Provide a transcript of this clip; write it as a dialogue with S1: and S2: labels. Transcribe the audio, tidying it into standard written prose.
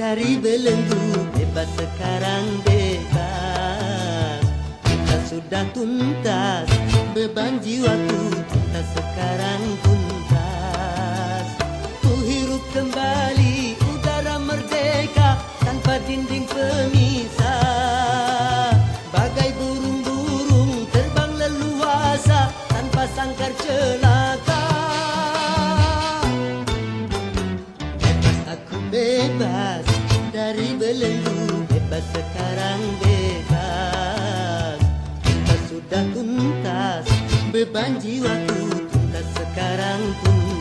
S1: Dari belenggu bebas sekarang bebas. Kita sudah tuntas, beban jiwaku kita sekarang tuntas. Ku hirup kembali udara merdeka tanpa dinding pemisah. Bagai burung-burung terbang leluasa tanpa sangkar celaka. Bebas aku bebas dari belenggu, bebas sekarang bebas. Kita sudah tuntas, beban jiwaku tuntas sekarang tuntas.